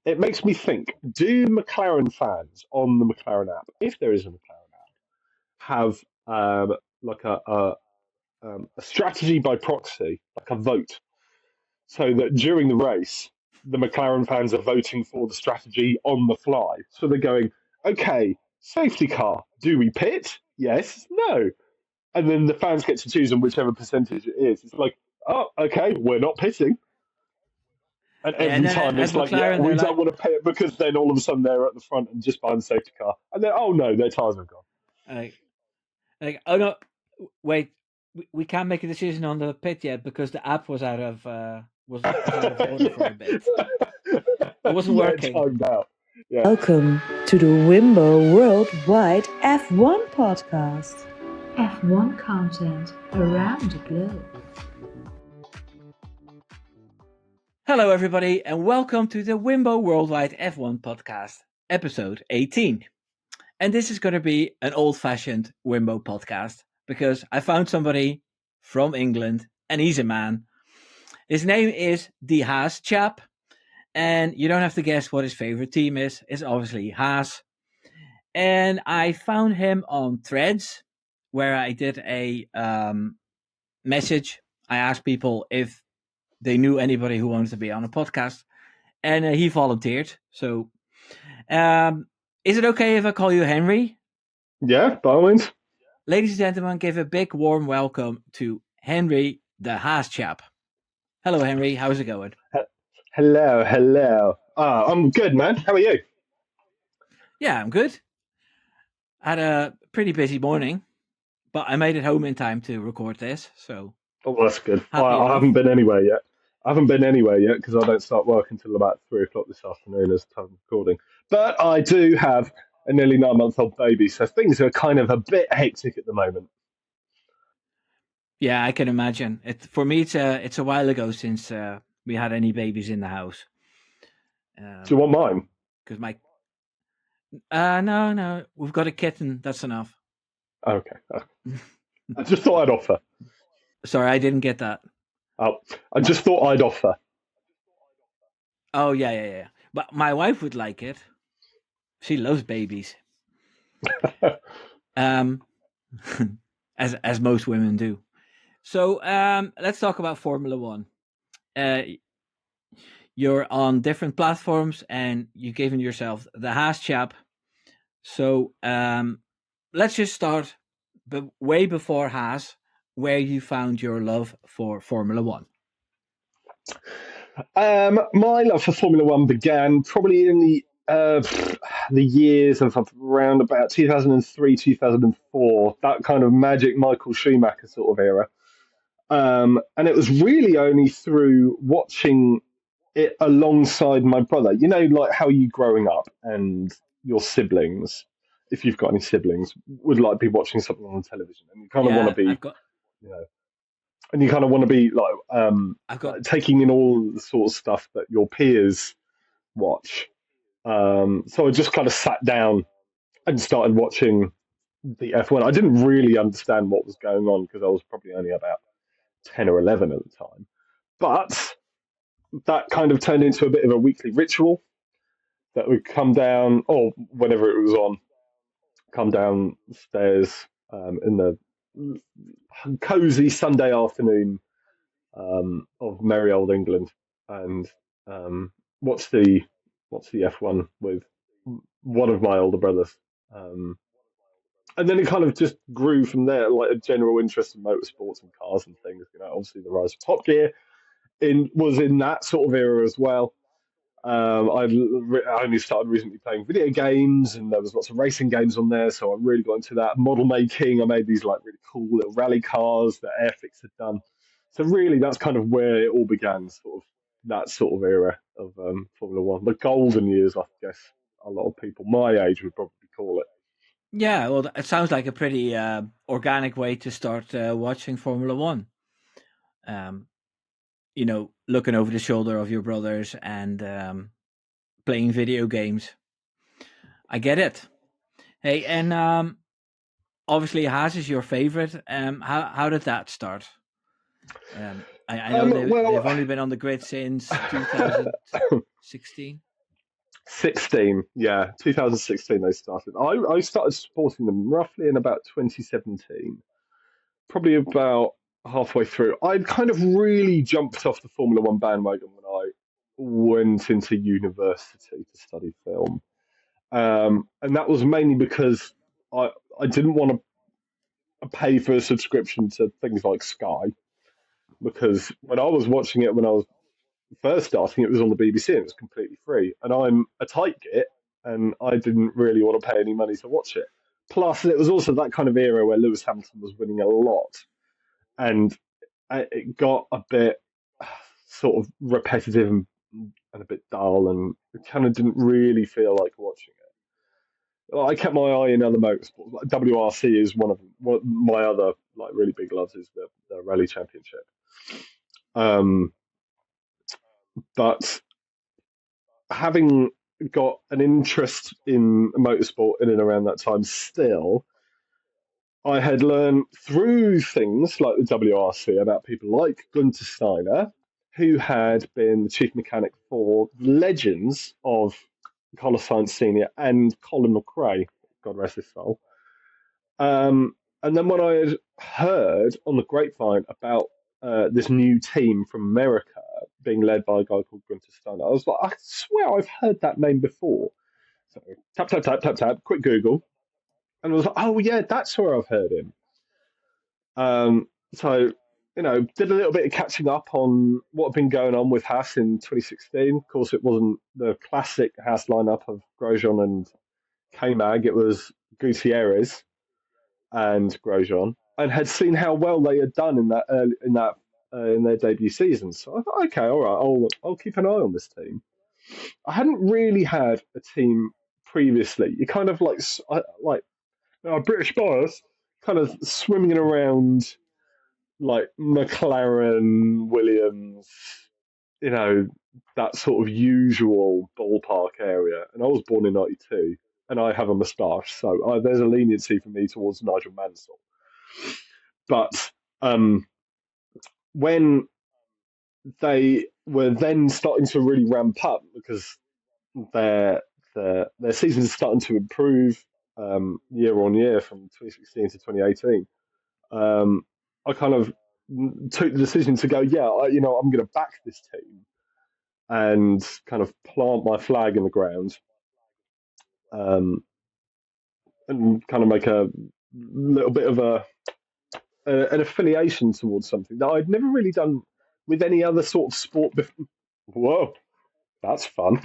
It makes me think: do McLaren fans on the McLaren app, if there is a McLaren app, have like a strategy by proxy, like a vote, so that during the race, the McLaren fans are voting for the strategy on the fly. So they're going, okay, safety car, do we pit? Yes, no. And then the fans get to choose on whichever percentage it is. It's like, oh, okay, we're not pitting. And Yeah, and every then time at it's like, yeah, McLaren, we they're don't like, want to pit because then all of a sudden they're at the front and just behind the safety car. And then, oh no, their tyres have gone. like, oh no, wait, we can't make a decision on the pit yet because the app was out of was out of order for a bit. It wasn't Yeah, working. timed out. Yeah. Welcome to the Wimbo Worldwide F1 podcast. F1 content around the globe. Hello, everybody, and welcome to the Wimbo Worldwide F1 podcast, episode 18. And this is going to be an old-fashioned Wimbo podcast because I found somebody from England, and he's a man. His name is the Haas Chap, and you don't have to guess what his favorite team is. It's obviously Haas. And I found him on Threads, where I did a message. I asked people if they knew anybody who wanted to be on a podcast, and he volunteered. So, is it okay if I call you Henry? Yeah, by all means. Ladies and gentlemen, give a big warm welcome to Henry, the Haas Chap. Hello, Henry. How's it going? Hello. I'm good, man. How are you? Yeah, I'm good. I had a pretty busy morning, but I made it home in time to record this. So, Oh, that's good. happy I enough. haven't been anywhere yet. I haven't been anywhere yet because I don't start work until about 3 o'clock this afternoon as time of recording. But I do have a nearly 9-month-old baby, so things are kind of a bit hectic at the moment. Yeah, I can imagine. For me, it's a while ago since we had any babies in the house. Do you want mine? Because no, we've got a kitten. That's enough. Okay. I just thought I'd offer. Sorry, I didn't get that. Oh, I just thought I'd offer. Oh yeah. But my wife would like it. She loves babies. As most women do. So let's talk about Formula One. You're on different platforms, and you've given yourself the Haas Chap. So let's just start way before Haas, where you found your love for Formula One. My love for Formula One began probably in the years of around about 2003, 2004, that kind of magic Michael Schumacher sort of era. And it was really only through watching it alongside my brother. You know, like how you growing up and your siblings, if you've got any siblings, would like be watching something on television, and you kind of want to be, you know, and you kind of want to be like taking in all the sort of stuff that your peers watch. So I just kind of sat down and started watching the F1. I didn't really understand what was going on because I was probably only about 10 or 11 at the time. But that kind of turned into a bit of a weekly ritual that would come down, or whenever it was on, come downstairs in the cozy Sunday afternoon of merry old England and watch the F1 with one of my older brothers. And then it kind of just grew from there, like a general interest in motorsports and cars and things. You know, obviously the rise of Top Gear was in that sort of era as well. I only started recently playing video games, and there was lots of racing games on there, so I really got into that. Model making, I made these like really cool little rally cars that Airfix had done. So really, that's kind of where it all began, sort of that sort of era of Formula One, the golden years, I guess a lot of people my age would probably call it. Yeah, well, it sounds like a pretty organic way to start watching Formula One. You know, looking over the shoulder of your brothers and playing video games. I get it. Hey, and obviously Haas is your favorite. How did that start? I know they've only been on the grid since 2016. 16, yeah, 2016 they started. I started supporting them roughly in about 2017, probably about halfway through. I'd kind of really jumped off the Formula One bandwagon when I went into university to study film. And that was mainly because I, I didn't want to pay for a subscription to things like Sky, because when I was watching it when I was first starting, it was on the BBC and it was completely free. And I'm a tight git, and I didn't really want to pay any money to watch it. Plus, it was also that kind of era where Lewis Hamilton was winning a lot, and it got a bit sort of repetitive and a bit dull, and it kind of didn't really feel like watching it. Well, I kept my eye in other motorsports. Like WRC is one of them. My other like really big loves is the Rally Championship. Um, but having got an interest in motorsport in and around that time still, I had learned through things like the WRC about people like Gunther Steiner, who had been the chief mechanic for legends of Carlos Sainz Sr. and Colin McRae, God rest his soul. And then when I had heard on the grapevine about this new team from America being led by a guy called Gunther Steiner, I was like, I swear I've heard that name before. So tap, tap, tap, tap, tap, quick Google. And I was like, oh, yeah, that's where I've heard him. So, did a little bit of catching up on what had been going on with Haas in 2016. Of course, it wasn't the classic Haas lineup of Grosjean and K-Mag. It was Gutierrez and Grosjean, and had seen how well they had done in that in their debut season. So I thought, okay, all right, I'll keep an eye on this team. I hadn't really had a team previously. You kind of like British bias, kind of swimming around like McLaren, Williams, that sort of usual ballpark area. And I was born in '92, and I have a moustache, so there's a leniency for me towards Nigel Mansell. But when they were then starting to really ramp up, because their season's starting to improve year on year from 2016 to 2018, I kind of took the decision to go, yeah, I'm going to back this team and kind of plant my flag in the ground, and kind of make a little bit of an affiliation towards something that I'd never really done with any other sort of sport before. Whoa, that's fun.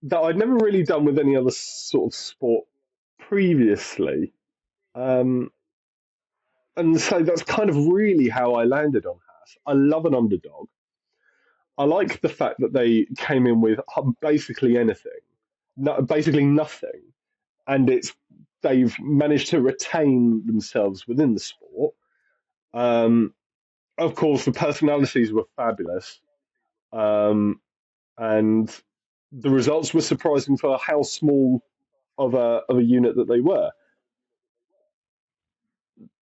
That I'd never really done with any other sort of sport previously. And so that's kind of really how I landed on Haas. I love an underdog. I like the fact that they came in with basically anything, basically nothing, and they've managed to retain themselves within the sport. Of course, the personalities were fabulous, and the results were surprising for how small of a unit that they were.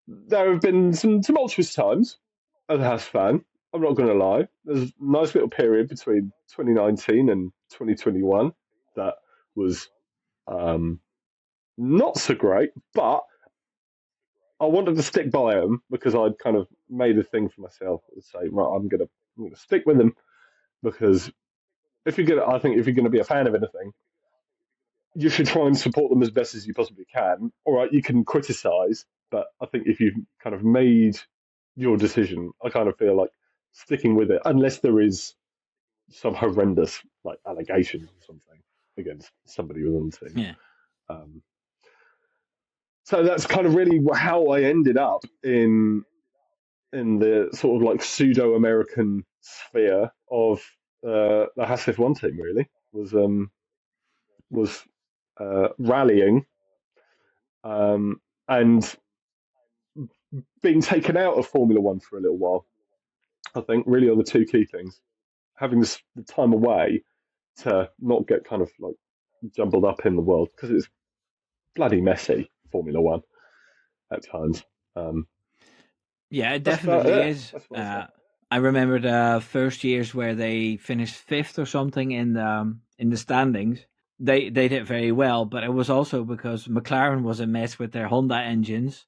There have been some tumultuous times as a Haas fan. I'm not going to lie. There's a nice little period between 2019 and 2021 that was not so great, but I wanted to stick by them because I'd kind of made a thing for myself to say, right, I'm gonna stick with them, because I think if you're gonna be a fan of anything, you should try and support them as best as you possibly can. All right, you can criticize, but I think if you've kind of made your decision, I kind of feel like sticking with it, unless there is some horrendous like allegations or something against somebody within the team. Yeah. So that's kind of really how I ended up in the sort of like pseudo American sphere of the Haas F1 team. Really was rallying and being taken out of Formula One for a little while. I think really are the two key things: having the time away to not get kind of like jumbled up in the world, because it's bloody messy, Formula One at times. Yeah, it definitely is. I remember the first years where they finished fifth or something in the standings. They did very well, but it was also because McLaren was a mess with their Honda engines.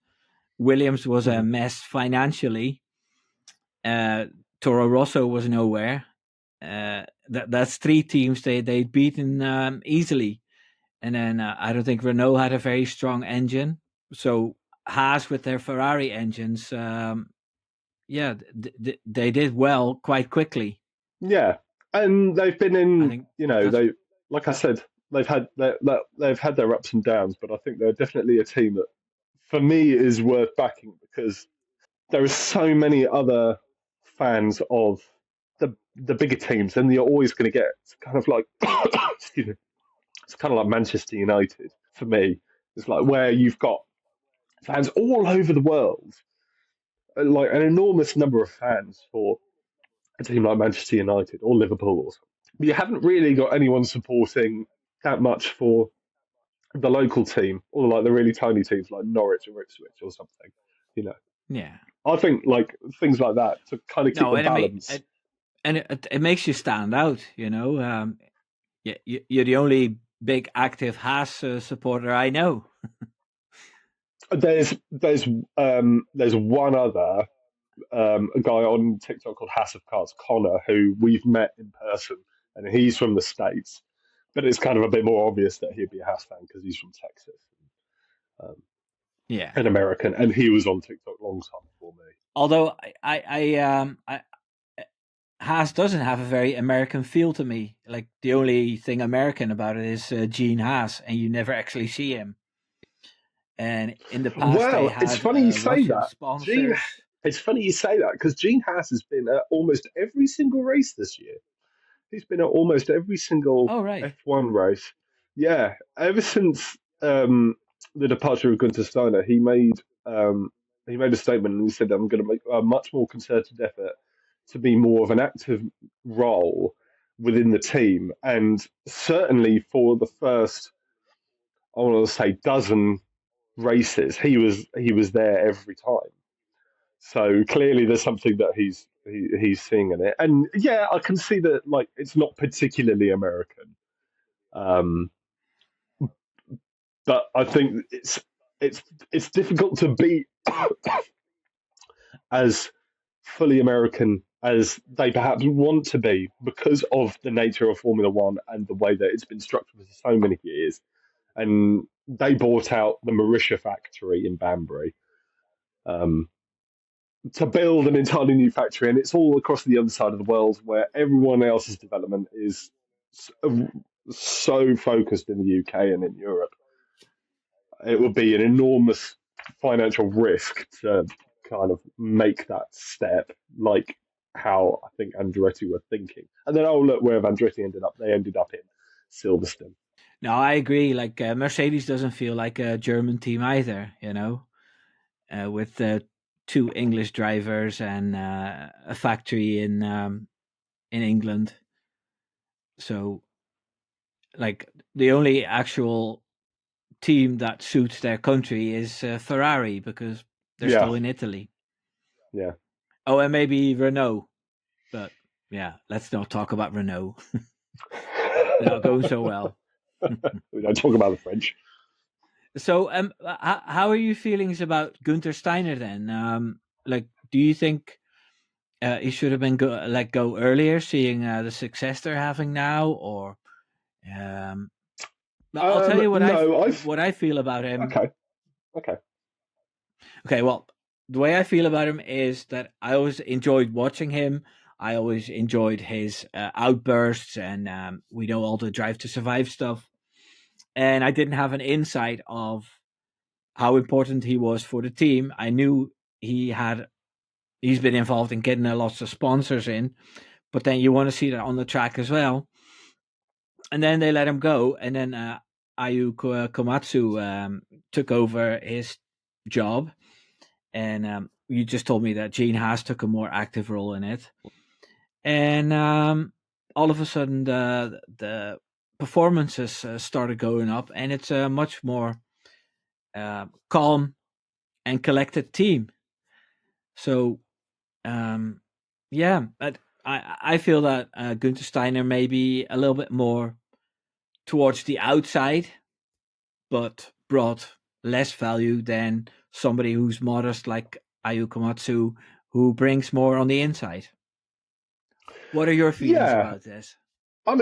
Williams was a mess financially. Toro Rosso was nowhere. That's three teams they'd beaten easily. And then I don't think Renault had a very strong engine. So Haas with their Ferrari engines, they did well quite quickly. Yeah, and they've been I in. think that's They, like I said, they've had their ups and downs, but I think they're definitely a team that, for me, is worth backing because there are so many other fans of the bigger teams, and you're always going to get kind of like, excuse me, it's kind of like Manchester United for me. It's like where you've got fans all over the world, like an enormous number of fans for a team like Manchester United or Liverpool or something. But you haven't really got anyone supporting that much for the local team or like the really tiny teams like Norwich or Ipswich or something. You know, yeah. I think like things like that to kind of keep No, the and balance. it makes you stand out. Yeah, you're the only big active Haas supporter I know. There's one other a guy on TikTok called Haas of Cards, Connor, who we've met in person, and he's from the States. But it's kind of a bit more obvious that he'd be a Haas fan because he's from Texas, um, Yeah. an American, and he was on TikTok long time before me. Although I Haas doesn't have a very American feel to me. Like the only thing American about it is Gene Haas, and you never actually see him. And in the past, they Well, it's had funny you say Russian that. Gene, sponsors. it's funny you say that because Gene Haas has been at almost every single race this year. He's been at almost every single Oh, right. F1 race. Yeah, ever since the departure of Gunther Steiner, he made a statement and he said, "I'm going to make a much more concerted effort to be more of an active role within the team." And certainly for the first, I want to say, dozen races, he was there every time. So clearly, there's something that he's seeing in it, and yeah, I can see that like it's not particularly American, um, but I think it's it's difficult to be as fully American as they perhaps want to be because of the nature of Formula One and the way that it's been structured for so many years. And they bought out the Marisha factory in Banbury. Um, to build an entirely new factory, and it's all across the other side of the world where everyone else's development is so focused in the UK and in Europe. It would be an enormous financial risk to kind of make that step, like how I think Andretti were thinking. And then, oh, look, where have Andretti ended up? They ended up in Silverstone. No, I agree. Like Mercedes doesn't feel like a German team either. With two English drivers and a factory in England. So, like the only actual team that suits their country is Ferrari because they're Yeah, still in Italy. yeah. Oh, and maybe Renault, but yeah, let's not talk about Renault. They're not going so well. We don't talk about the French. So, how are your feelings about Gunther Steiner then? Like, do you think he should have been let go earlier, seeing the success they're having now, or um, but I'll tell you No, I've what I feel about him. okay, okay, Okay, well, the way I feel about him is that I always enjoyed watching him. I always enjoyed his outbursts, and we know all the Drive to Survive stuff. And I didn't have an insight of how important he was for the team. I knew he's been involved in getting lots of sponsors in, but then you want to see that on the track as well. And then they let him go, and then Ayu Komatsu took over his job, and you just told me that Gene Haas took a more active role in it, and all of a sudden the performances started going up, and it's a much more calm and collected team. So, um, Yeah, but I feel that Günther Steiner may be a little bit more towards the outside, but brought less value than somebody who's modest like Ayu Komatsu, who brings more on the inside. What are your feelings Yeah, about this? I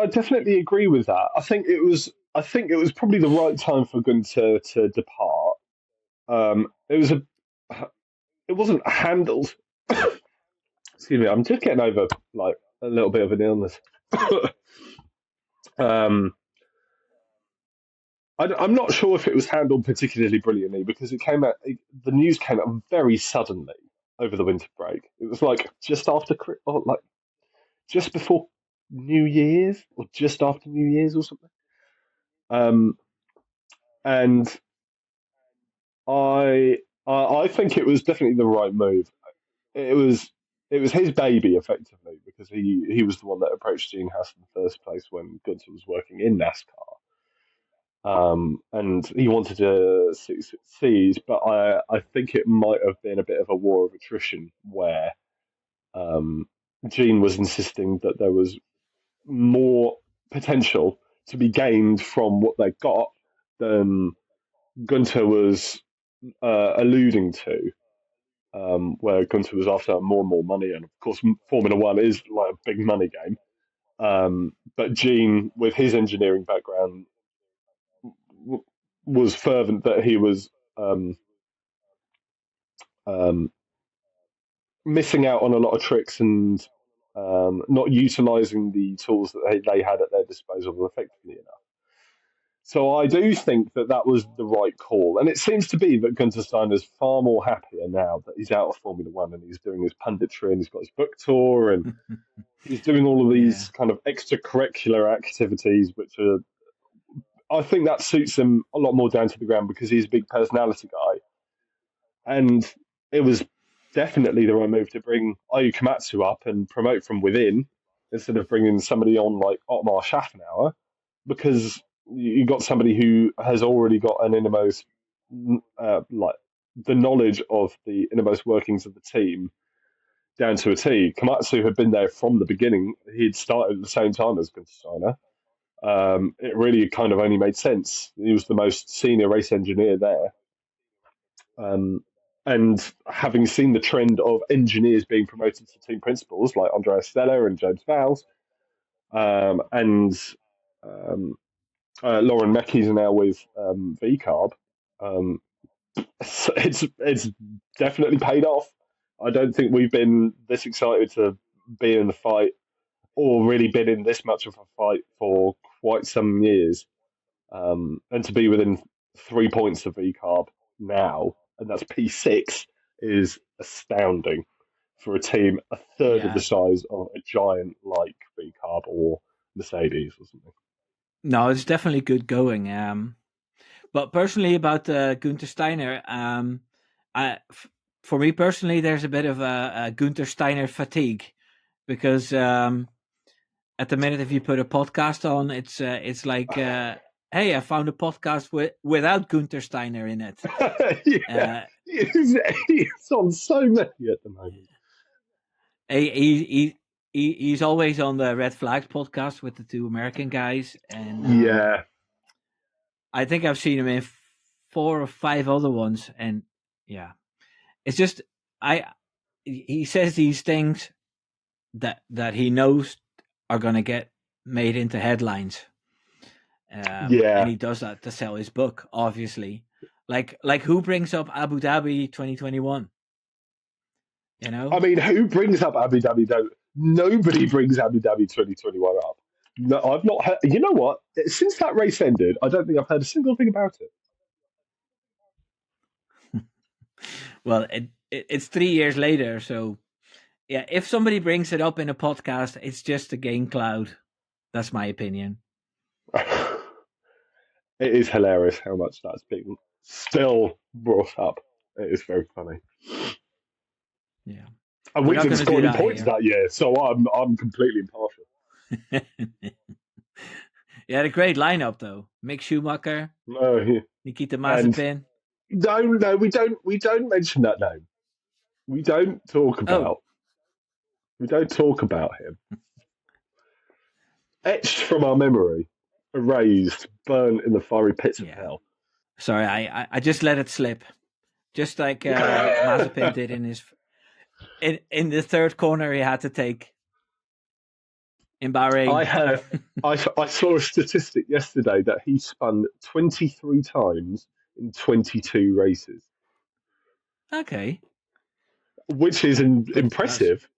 definitely agree with that. I think it was probably the right time for Gunter to depart. It was a, it wasn't handled. Excuse me, I'm just getting over like a little bit of an illness. um, I'm not sure if it was handled particularly brilliantly because the news came out very suddenly over the winter break. It was like just after, or like just before New Year's, or just after New Year's, or something. Um, and I, I think it was definitely the right move. It was, it was his baby effectively because he was the one that approached Gene Haas in the first place when Gunther was working in NASCAR. And he wanted to succeed, but I think it might have been a bit of a war of attrition where um, Gene was insisting that there was more potential to be gained from what they got than Gunter was alluding to, where Gunter was after more and more money, and of course Formula One is like a big money game. But Gene, with his engineering background, was fervent that he was um, um, missing out on a lot of tricks and not utilizing the tools that they had at their disposal effectively enough. So I do think that that was the right call, and it seems to be that Gunter Steiner's far more happier now that he's out of Formula One and he's doing his punditry and he's got his book tour and he's doing all of Yeah, these kind of extracurricular activities, which are I think that suits him a lot more down to the ground because he's a big personality guy. And it was definitely the right move to bring Ayu Komatsu up and promote from within instead of bringing somebody on like Otmar Schaffenauer because you got somebody who has already got an innermost, like the knowledge of the innermost workings of the team down to a T. Komatsu had been there from the beginning. He'd started at the same time as Gunther Steiner. It really kind of only made sense. He was the most senior race engineer there. Um, and having seen the trend of engineers being promoted to team principals like Andrea Stella and James Vowles, and um, Lauren Mecky's now with VCarb, um, it's definitely paid off. I don't think we've been this excited to be in the fight or really been in this much of a fight for quite some years. And to be within 3 points of VCarb now, and that's P6, is astounding for a team a third of the yeah. size of a giant like VCarb or Mercedes or something. No, it's definitely good going. But personally, about Günther Steiner, for me personally, there's a bit of a Günther Steiner fatigue because at the minute, if you put a podcast on, it's like, hey, I found a podcast without Günther Steiner in it. Yeah, Uh, he's on so many at the moment. he, he, he's always on the Red Flags podcast with the two American guys, and Yeah, I think I've seen him in 4 or 5 other ones, and yeah, it's just I. He says these things that he knows are gonna get made into headlines, and yeah. he does that to sell his book, obviously. Like who brings up Abu Dhabi 2021? You I know, mean, who brings up Abu Dhabi? Though nobody brings Abu Dhabi 2021 up. No, I've not heard. You know what? Since that race ended, I don't think I've heard a single thing about it. well, it's 3 years later, so yeah. If somebody brings it up in a podcast, it's just to gain clout. That's my opinion. It is hilarious how much that's being still brought up. It is very funny. Yeah, And we're we not didn't gonna score do any that points here. that year, so I'm completely impartial. You had a great lineup though. Mick Schumacher, No, Nikita and Mazepin. no, we don't mention that name. We don't talk Oh, about. We don't talk about him. Etched from our memory, erased, burnt in the fiery pits of Yeah. hell. Sorry, I just let it slip, just like Mazepin did in the third corner he had to take in Bahrain. I saw a statistic yesterday that he spun 23 times in 22 races, Okay, which is but impressive.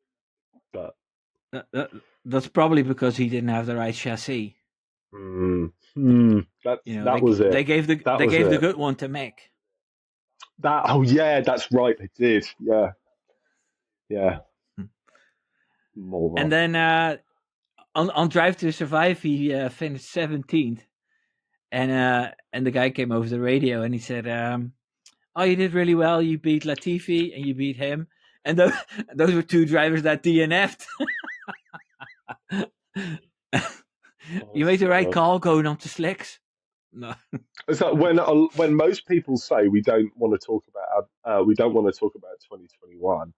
But that, that, that's probably because he didn't have the right chassis. You know, that was it. they gave That was the it. good one to Mick. Oh yeah, that's right. They did. Yeah, yeah. And Moron. then on Drive to Survive, he finished 17th, and the guy came over the radio and he said, "Oh, you did really well. You beat Latifi and you beat him, and those were two drivers that DNF'd. You made Honest the to right God. call going on to slicks." No. It's like when most people say we don't want to talk about 2021.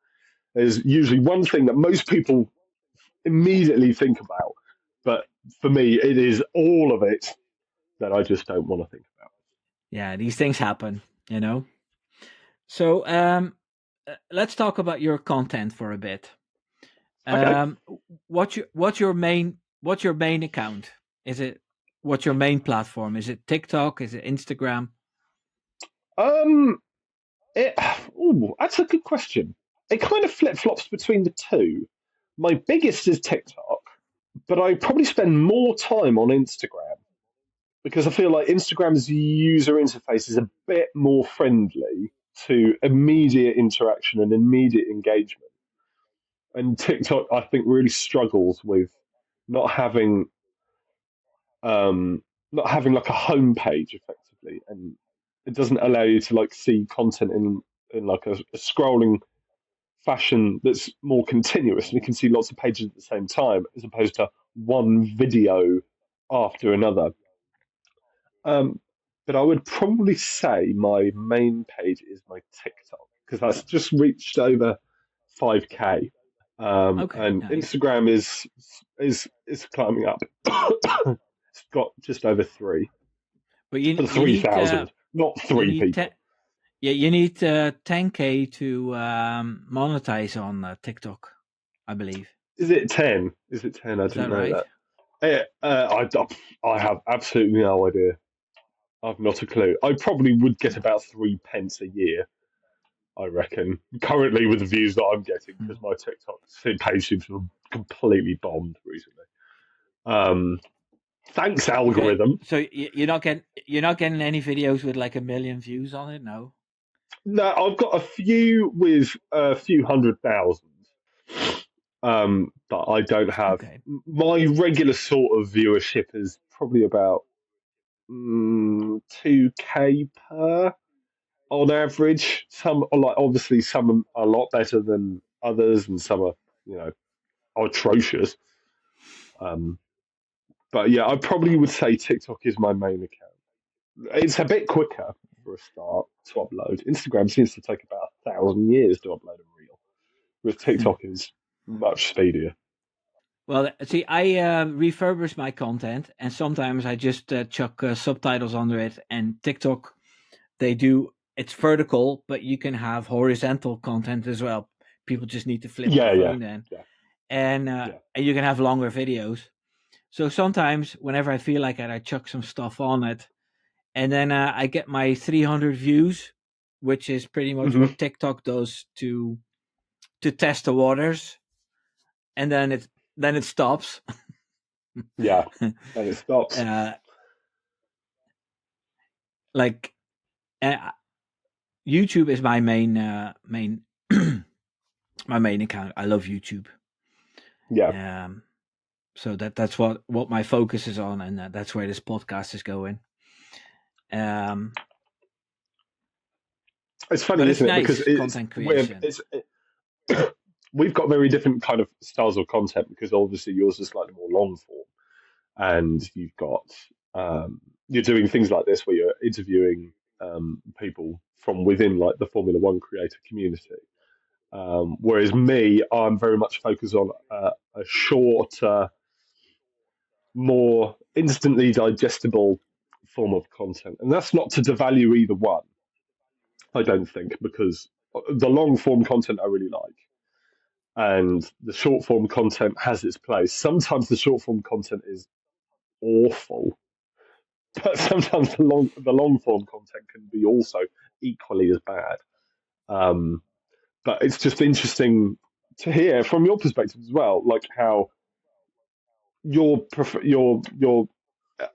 There's usually one thing that most people immediately think about, but for me, it is all of it that I just don't want to think about. Yeah, these things happen, you know. So let's talk about your content for a bit. Okay. Um, what's your main account? Is it what's your main platform? Is it TikTok? Is it Instagram? Um. It. Ooh, that's a good question. It kind of flip flops between the two. My biggest is TikTok, but I probably spend more time on Instagram because I feel like Instagram's user interface is a bit more friendly to immediate interaction and immediate engagement. And TikTok, I think, really struggles with not having not having like a homepage effectively, and it doesn't allow you to like see content in like a scrolling fashion that's more continuous, and you can see lots of pages at the same time as opposed to one video after another. Um, but I would probably say my main page is my TikTok because that's just reached over 5K, Okay, and nice. Instagram is climbing up. It's got just over But you you three need thousand, not you three need people. yeah, you need 10K to monetize on TikTok, I believe. Is it 10? Is it 10? I Is didn't that know right? that. I have absolutely no idea. I've not a clue. I probably would get No. about 3 pence a year, I reckon, currently with the views that I'm getting, Hmm. because my TikTok page seems to have completely bombed recently. Um, thanks, Okay, algorithm. so you're not getting any videos with like a million views on it, no? No, I've got a few with a few 100,000, but I don't have. Okay, My regular sort of viewership is probably about 2K per on average. Some are like obviously some are a lot better than others, and some are you know atrocious. Um, but yeah, I probably would say TikTok is my main account. It's a bit quicker for a start to upload. Instagram seems to take about 1,000 years to upload a reel, whereas TikTok is much speedier. well, see, I refurbish my content, and sometimes I just chuck subtitles under it. And TikTok, they do it's vertical, but you can have horizontal content as well. People just need to flip their Yeah, yeah, phone then, yeah, yeah. and you can have longer videos. So sometimes, whenever I feel like it, I chuck some stuff on it, and then I get my 300 views, which is pretty much Hmm. what TikTok does to test the waters, and then it stops. Yeah, and it stops. uh, like uh, YouTube is my main my main account. I love YouTube. Yeah, Um, so that's what my focus is on, and that's where this podcast is going. Um, it's but funny, it's isn't it? Because nice content creation. we've got very different kind of styles of content because obviously yours is slightly more long form, and you've got you're doing things like this where you're interviewing people from within like the Formula One creator community, Whereas me, I'm very much focused on a shorter, more instantly digestible form of content. And that's not to devalue either one, I don't think, because the long form content I really like. And the short form content has its place. Sometimes the short form content is awful, but sometimes the long form content can be also equally as bad. Um, but it's just interesting to hear from your perspective as well, like how your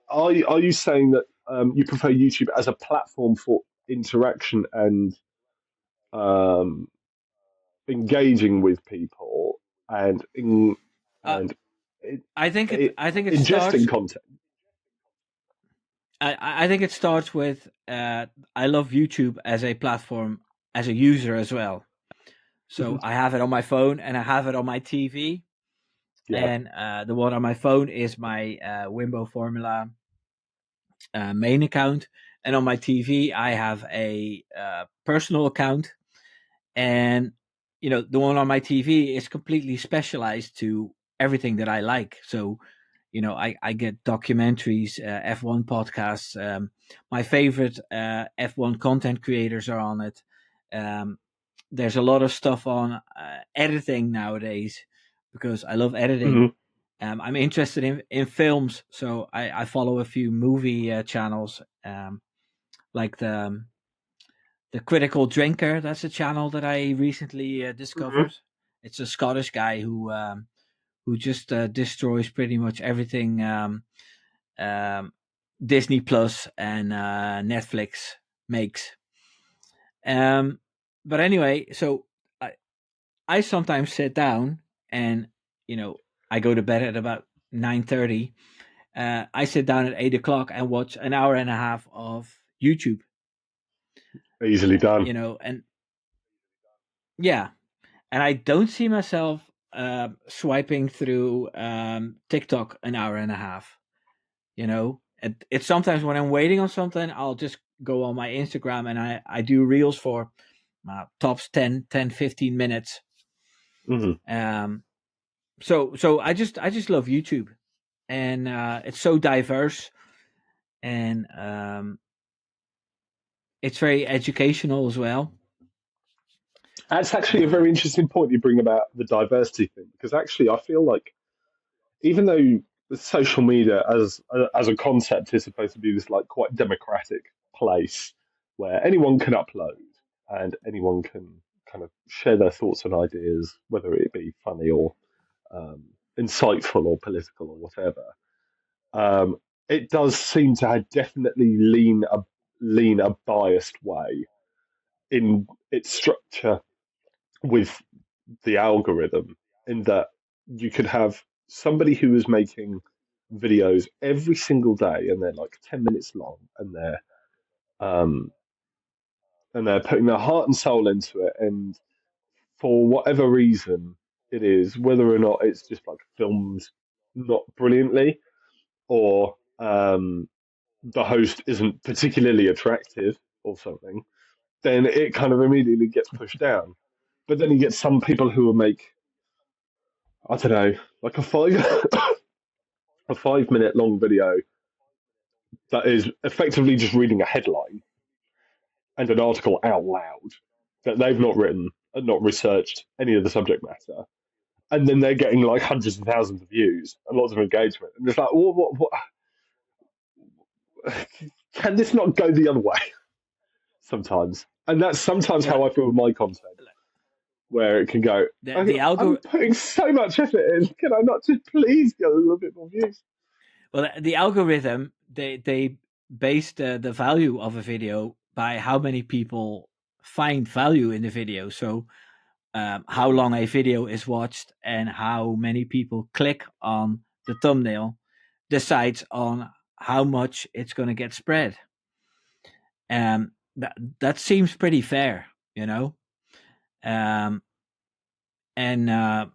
are you saying that you prefer YouTube as a platform for interaction and um, engaging with people and Uh, and it, I think it ingesting starts. content? I think it starts with I love YouTube as a platform as a user as well. So Mhm. I have it on my phone and I have it on my TV. Yeah. And the one on my phone is my WimboFormula main account, and on my TV I have a personal account. And the one on my TV is completely specialized to everything that I like. So I get documentaries, F1 podcasts. My favorite F1 content creators are on it. There's a lot of stuff on editing nowadays because I love editing. Hmm. I'm interested in films, so I follow a few movie channels, like the Critical Drinker. That's a channel that I recently Hmm. discovered. It's a Scottish guy who just destroys pretty much everything um, Disney Plus and Netflix makes. Um, but anyway, so I sometimes sit down and you know I go to bed at about 9:30. I sit down at 8 o'clock and watch an hour and a half of YouTube. Easily done. And yeah, and I don't see myself swiping through TikTok an hour and a half. It's sometimes when I'm waiting on something, I'll just go on my Instagram and I do reels for tops 10, 15 minutes. Hmm. Um, so I just love YouTube, and it's so diverse, and it's very educational as well. That's actually a very Um, interesting point you bring about the diversity thing, because actually I feel like even though the social media as a concept is supposed to be this like quite democratic place where anyone can upload and anyone can kind of share their thoughts and ideas, whether it be funny or um, insightful or political or whatever. Um, it does seem to have definitely lean a biased way in its structure with the algorithm, in that you could have somebody who is making videos every single day and they're like 10 minutes long um and they're putting their heart and soul into it, and for whatever reason it is, whether or not it's just like filmed not brilliantly, or the host isn't particularly attractive or something, then it kind of immediately gets pushed down. But then you get some people who will make, I don't know, like a 5 minute long video that is effectively just reading a headline and an article out loud that they've not written and not researched any of the subject matter. And then they're getting like hundreds of thousands of views and lots of engagement. And it's like, can this not go the other way sometimes? And that's sometimes well, how I feel with my content, where it can go, the I'm algo putting so much effort in. Can I not just please get a little bit more views? well the algorithm, they base the value of a video by how many people find value in the video. So how long a video is watched and how many people click on the thumbnail decides on how much it's going to get spread. That seems pretty fair, you know. Um, and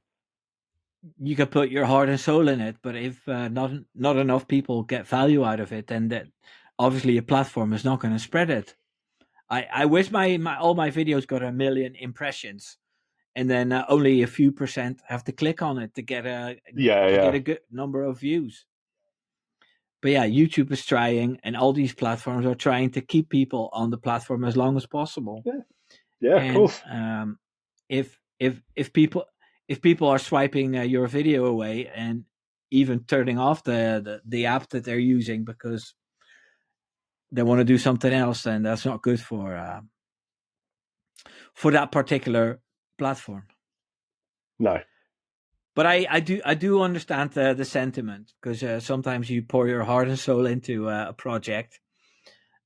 you can put your heart and soul in it, but if not enough people get value out of it, then that obviously a platform is not going to spread it. I wish my all my videos got 1 million impressions, and then only a few percent have to click on it to get a good number of views. But yeah, YouTube is trying, and all these platforms are trying to keep people on the platform as long as possible. Yeah, of And course. if people are swiping your video away and even turning off the app that they're using because they want to do something else, then that's not good for that particular platform. No. But I do understand the sentiment, because sometimes you pour your heart and soul into a project.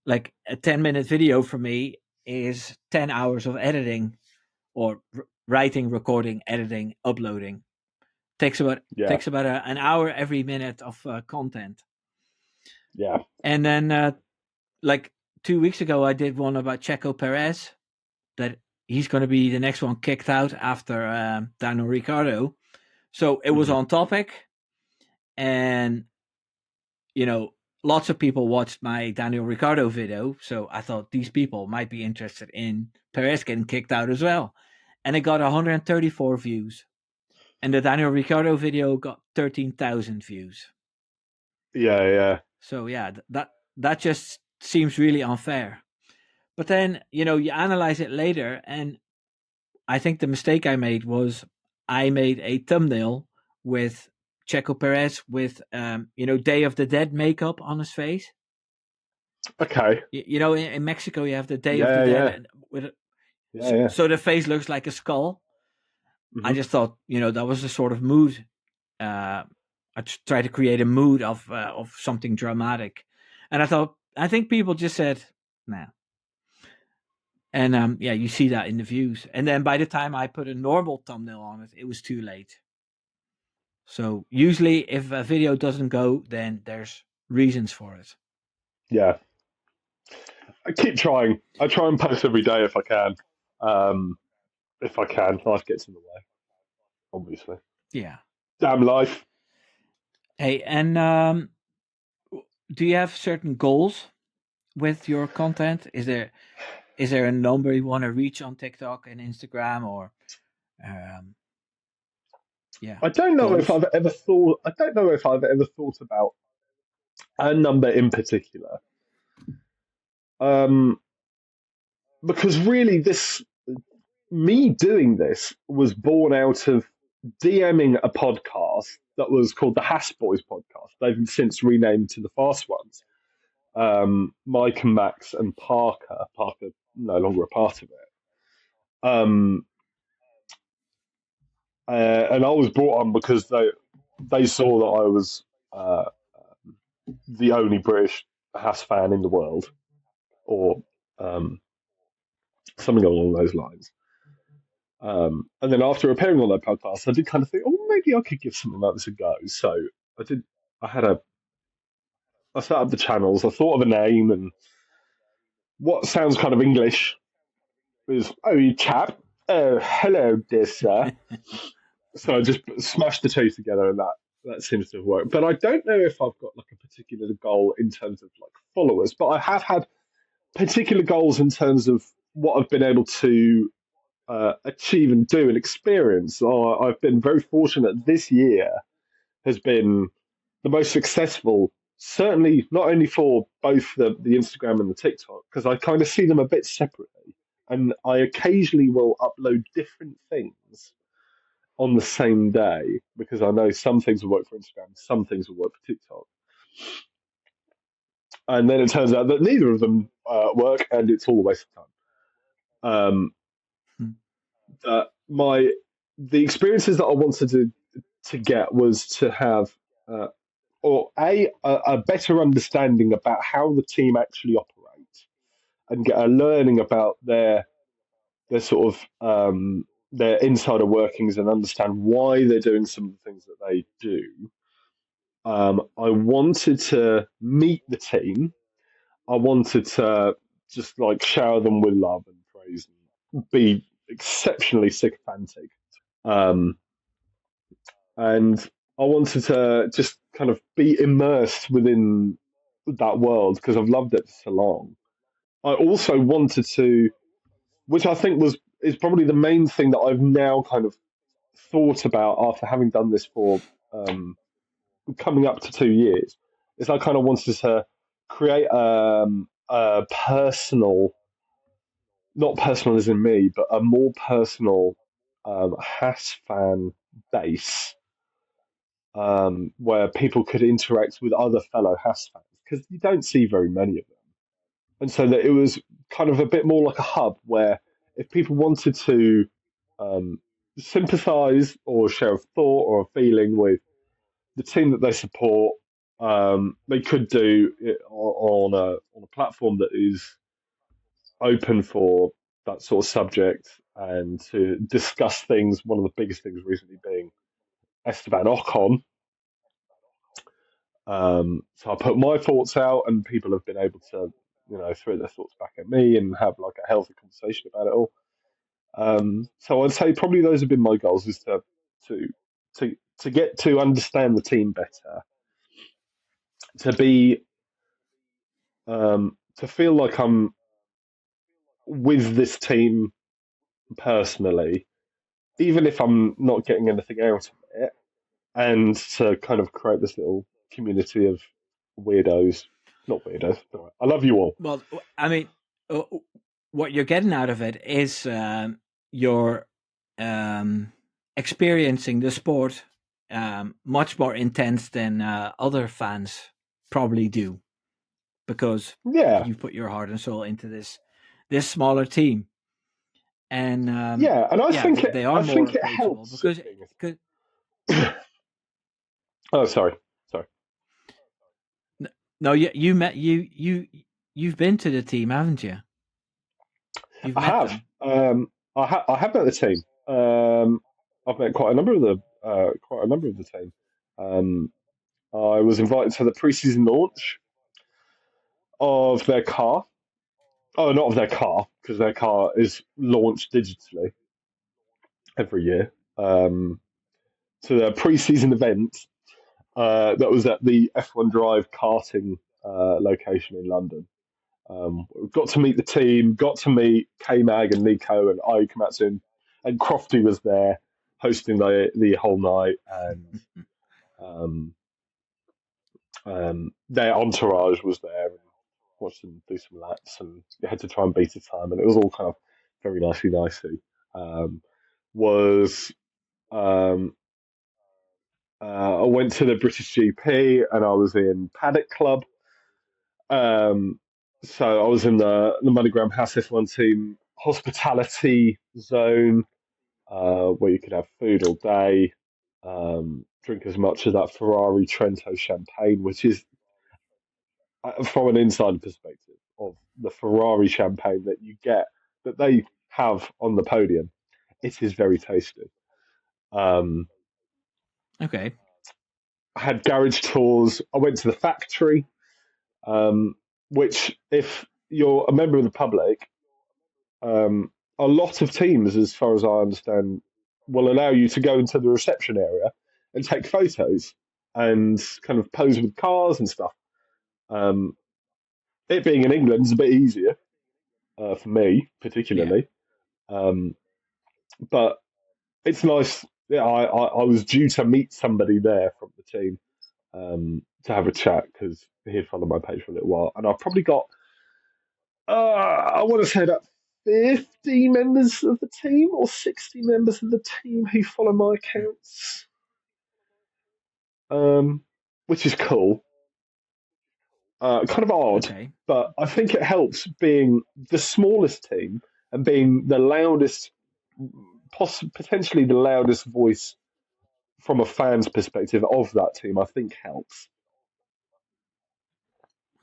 Like a 10-minute video for me is 10 hours of editing, or writing, recording, editing, uploading. Takes about an hour every minute of content. Yeah. And then like 2 weeks ago, I did one about Checo Perez, that he's going to be the next one kicked out after Daniel Ricciardo. So it was on topic, and lots of people watched my Daniel Ricciardo video. So I thought these people might be interested in Perez getting kicked out as well, and it got 134 views. And the Daniel Ricciardo video got 13,000 views. Yeah. So yeah, that just seems really unfair. But then, you analyze it later, and I think the mistake I made was I made a thumbnail with Checo Perez with Day of the Dead makeup on his face. Okay. In Mexico you have the Day of the Dead with so the face looks like a skull. I just thought, that was the sort of mood. I tried to create a mood of something dramatic, and I think people just said, "Nah." And you see that in the views. And then by the time I put a normal thumbnail on it, it was too late. So usually, if a video doesn't go, then there's reasons for it. Yeah. I keep trying. I try and post every day if I can. Life gets in the way, obviously. Yeah. Damn life. Hey, and do you have certain goals with your content? Is there a number you want to reach on TikTok and Instagram, or I don't know goals? if I've ever thought. I don't know if I've ever thought about a number in particular. Because really, me doing this was born out of DMing a podcast that was called the Haas Boys podcast. They've since renamed to the Fast Ones. Mike and Max and Parker. Parker no longer a part of it. And I was brought on because they saw that I was the only British Haas fan in the world, or something along those lines. And then after appearing on that podcast, I did kind of think, oh, maybe I could give something like this a go. So I did. I set up the channels. I thought of a name, and what sounds kind of English is, "Oh, you chap. Oh, hello, dear sir." So I just smashed the two together, and that seems to have worked. But I don't know if I've got like a particular goal in terms of like followers, but I have had particular goals in terms of what I've been able to achieve and do and experience. I've been very fortunate. This year has been the most successful, certainly not only for both the Instagram and the TikTok, because I kind of see them a bit separately, and I occasionally will upload different things on the same day, because I know some things will work for Instagram, some things will work for TikTok. And then it turns out that neither of them work, and it's all a waste of time. The experiences that I wanted to get was to have a better understanding about how the team actually operate, and get a learning about their sort of their insider workings, and understand why they're doing some of the things that they do. I wanted to meet the team. I wanted to just like shower them with love and praise, and be exceptionally sycophantic. And I wanted to just kind of be immersed within that world because I've loved it for so long. I also wanted to, which I think was is probably the main thing that I've now kind of thought about after having done this for coming up to 2 years. Is I kind of wanted to create a personal, not personal as in me, but a more personal Haas fan base where people could interact with other fellow Haas fans because you don't see very many of them. And so that it was kind of a bit more like a hub where if people wanted to um, sympathise or share a thought or a feeling with the team that they support, they could do it on a platform that is open for that sort of subject and to discuss things. One of the biggest things recently being Esteban Ocon. So I put my thoughts out, and people have been able to, throw their thoughts back at me and have like a healthy conversation about it all. So I'd say probably those have been my goals: is to to get to understand the team better, to be to feel like I'm with this team personally, even if I'm not getting anything out of it, and to kind of create this little community of weirdos. Not weirdos. I love you all. Well, I mean, uh, what you're getting out of it is you're experiencing the sport much more intense than other fans probably do, because Yeah, you put your heart and soul into this smaller team, and yeah, and I yeah, think it. they I are more think it approachable helps. because Oh, sorry. no, you met you've been to the team, haven't you? You've I met have. them. I have met the team. I've met quite a number of the team. Um, I was invited to the preseason launch of their car. Oh, not of their car, because their car is launched digitally every year. To their preseason event that was at the F1 Drive karting location in London. Got to meet the team, got to meet K Mag and Nico and Ai Komatsu, and Crofty was there hosting the whole night, and um, their entourage was there and watched them do some laps, and you had to try and beat the time, and it was all kind of very nicey. Um, was um, I went to the British GP and I was in Paddock Club. Um, so I was in the MoneyGram House F1 team hospitality zone, where you could have food all day, drink as much of that Ferrari Trento champagne, which is, from an insider perspective, of the Ferrari champagne that you get, that they have on the podium. It is very tasty. Um, Okay. I had garage tours. I went to the factory, um, which, if you're a member of the public, a lot of teams, as far as I understand, will allow you to go into the reception area and take photos and kind of pose with cars and stuff. Um, it being in England is a bit easier for me, Yeah. particularly, um, but it's nice. Yeah, I was due to meet somebody there from the team to have a chat because he'd followed my page for a little while, and I've probably got I want to say about 50 members of the team or 60 members of the team who follow my Mm. accounts, um, which is cool. Kind of odd, Okay. but I think it helps being the smallest team and being the loudest, potentially the loudest voice from a fan's perspective of that team. I think helps.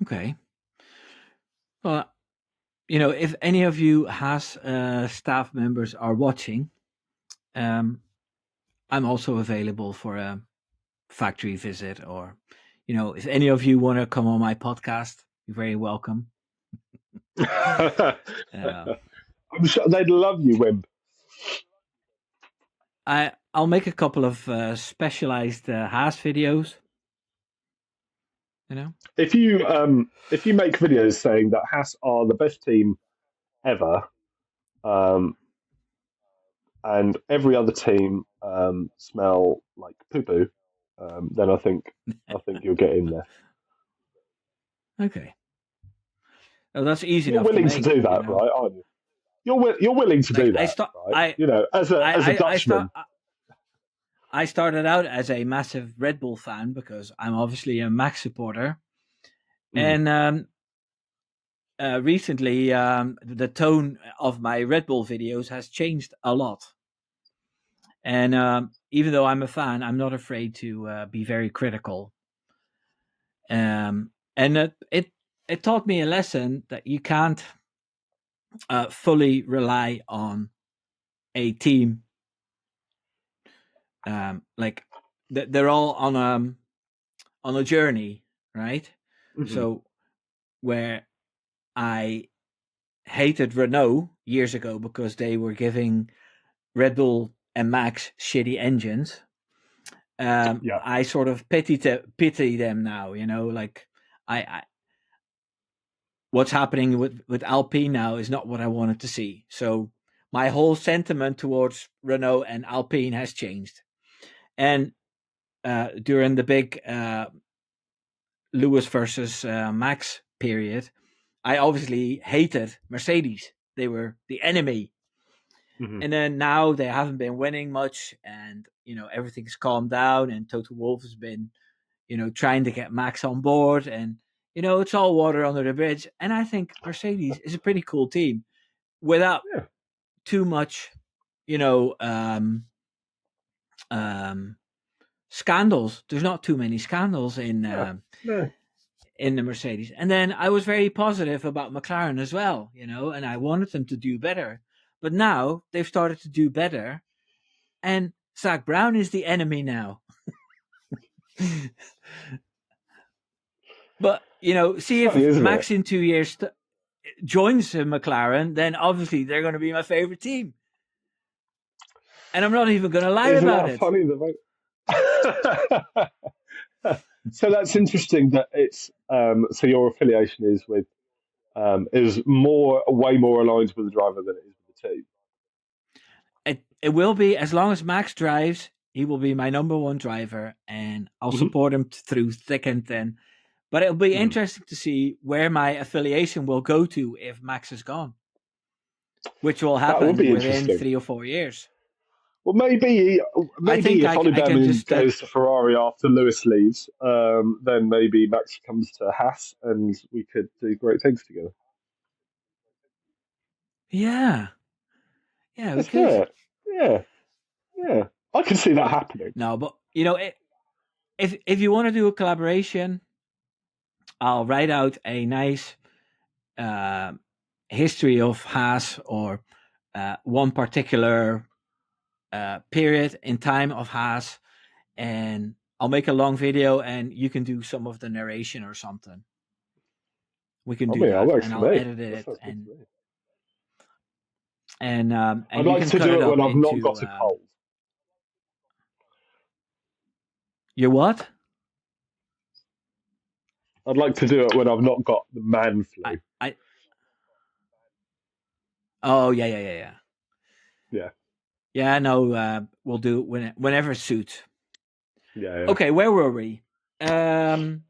Okay. Well, if any of you has staff members are watching, um, I'm also available for a factory visit, or if any of you want to come on my podcast, you're very welcome. Uh, I'm sure they'd love you, Wimb. I'll make a couple of specialized Haas videos. You know. If you make videos saying that Haas are the best team ever, um, and every other team smell like poo poo, then I think you'll get in there. Okay. Oh, that's easy You're enough to willing to make, do that, right? Aren't you? You're willing to Like do that, right? As a Dutchman. I started out as a massive Red Bull fan because I'm obviously a Max supporter, Mm, and recently the tone of my Red Bull videos has changed a lot. And even though I'm a fan, I'm not afraid to be very critical. And it taught me a lesson that you can't fully rely on a team. Like they're all on a journey, right? mhm. So where I hated Renault years ago because they were giving Red Bull and Max shitty engines. Yeah. I sort of pity them now. Like I what's happening with Alpine now is not what I wanted to see. So my whole sentiment towards Renault and Alpine has changed. And during the big Lewis versus Max period, I obviously hated Mercedes. They were the enemy. Mhm. And then now they haven't been winning much, and everything's calmed down, and Toto Wolff has been trying to get Max on board, and it's all water under the bridge. And I think Mercedes is a pretty cool team without Yeah. too much, you know, um, scandals. There's not too many scandals Yeah. No. in the Mercedes. And then I was very positive about McLaren as well, and I wanted them to do better. But now they've started to do better, and Zach Brown is the enemy now. But It's see funny, if isn't it? Max in 2 years joins McLaren, then obviously they're going to be my favorite team. And I'm not even going to lie Isn't about that it. funny? So that's interesting that it's so your affiliation is way more aligned with the driver than it is with the team. It will be, as long as Max drives, he will be my number one driver, and I'll Mhm. support him through thick and thin. But it'll be Mhm. interesting to see where my affiliation will go to if Max is gone, which will That would happen be within interesting. 3 or 4 years. Well, maybe I think if Ollie I can Behrman just goes to Ferrari after Lewis leaves, then maybe Max comes to Haas, and we could do great things together. yeah, we Let's do could. it. Yeah, yeah. I can see that happening. No, but if you want to do a collaboration, I'll write out a nice uh, history of Haas, or one particular period in time of Haas, and I'll make a long video, and you can do some of the narration or something. We can I do mean, that that, works and for I'll me. edit That it, sounds good to me. I'd and you like can to cut do it it when up I've not into got a cold. your what? I'd like to do it when I've not got the man I flu. I oh yeah. Yeah, Yeah, no, we'll do it whenever it suits. yeah, yeah. Okay, where were we? Um,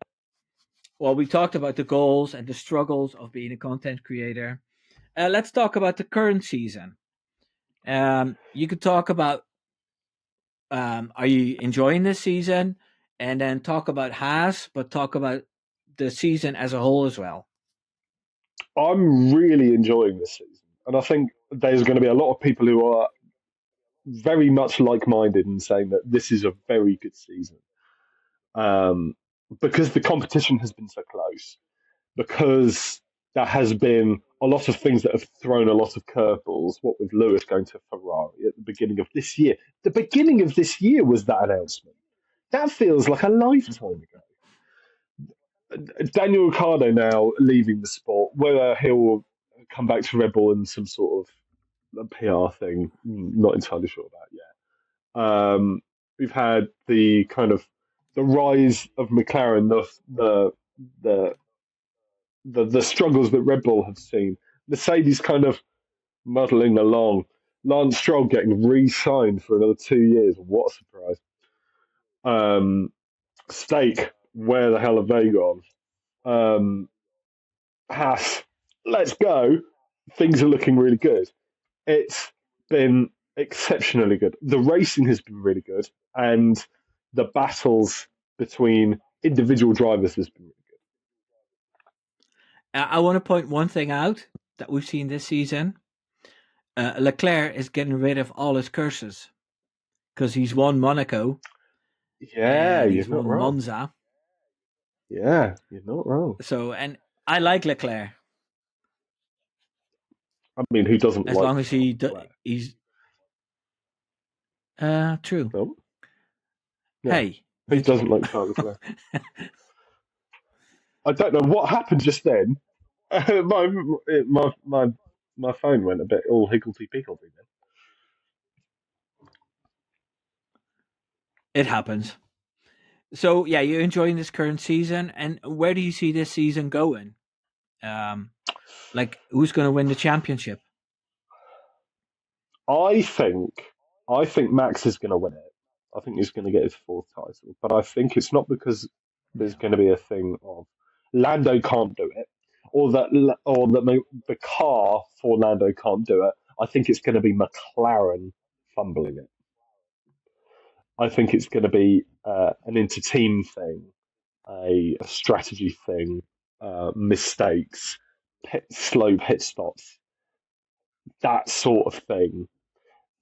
well, we talked about the goals and the struggles of being a content creator. Let's talk about the current season. You could talk about, are you enjoying this season, and then talk about Haas, but talk about the season as a whole as well. I'm really enjoying this season, and I think there's going to be a lot of people who are very much like-minded in saying that this is a very good season, um, because the competition has been so close, because there has been a lot of things that have thrown a lot of curveballs. What with Lewis going to Ferrari at the beginning of this year, the beginning of this year was that announcement. That feels like a lifetime ago. Daniel Ricciardo now leaving the sport, whether he'll come back to Red Bull in some sort of a PR thing, not entirely sure about yet. We've had the kind of the rise of McLaren, the the struggles that Red Bull have seen. Mercedes kind of muddling along. Lance Stroll getting re-signed for another 2 years. What a surprise. Stake, where the hell have they gone? Haas, let's go. Things are looking really good. It's been exceptionally good. The racing has been really good, and the battles between individual drivers has been really I want to point one thing out that we've seen this season. Leclerc is getting rid of all his curses because he's won Monaco good. Yeah, and you're he's not won wrong. Monza. Yeah, you're not wrong. So, and I like Leclerc I mean, who doesn't as like long as Charles Leclerc? he's true. No? Yeah. Hey, Who doesn't like Charles Leclerc? I don't know what happened just then. My phone went a bit all higgledy-piggledy then. it happens. So yeah, you're enjoying this current season, and where do you see this season going? Um, like who's going to win the championship? I think I think Max is going to win it. I think he's going to get his fourth title, but I think it's not because there's Yeah, going to be a thing of Lando can't do it, or that the car for Lando can't do it. I think it's going to be McLaren fumbling it. I think it's going to be an inter-team thing, a strategy thing, mistakes, slow pit stops, that sort of thing.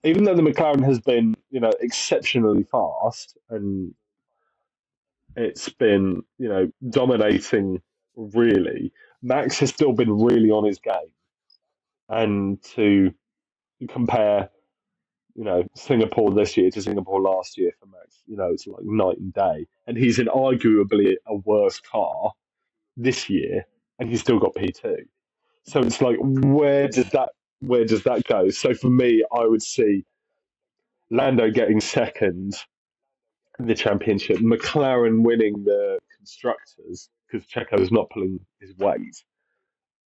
Even though the McLaren has been, exceptionally fast and it's been, dominating really, Max has still been really on his game. And to compare, Singapore this year to Singapore last year for Max, it's like night and day. And he's in arguably a worse car this year, and he's still got P2. So it's like, where does that go? So for me, I would see Lando getting second in the championship, McLaren winning the constructors because Checo's not pulling his weight.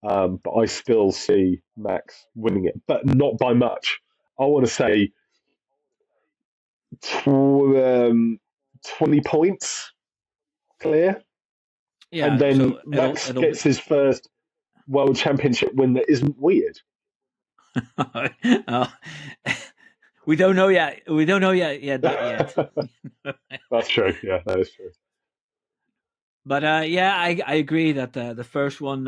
But I still see Max winning it, but not by much. I want to say 20 points clear, and yeah. then So Max it'll be. gets his first world championship win that isn't weird. uh, we don't know yet. We don't know yet. Yeah, that yet. That's true. Yeah, that is true. But yeah, I agree that the first one,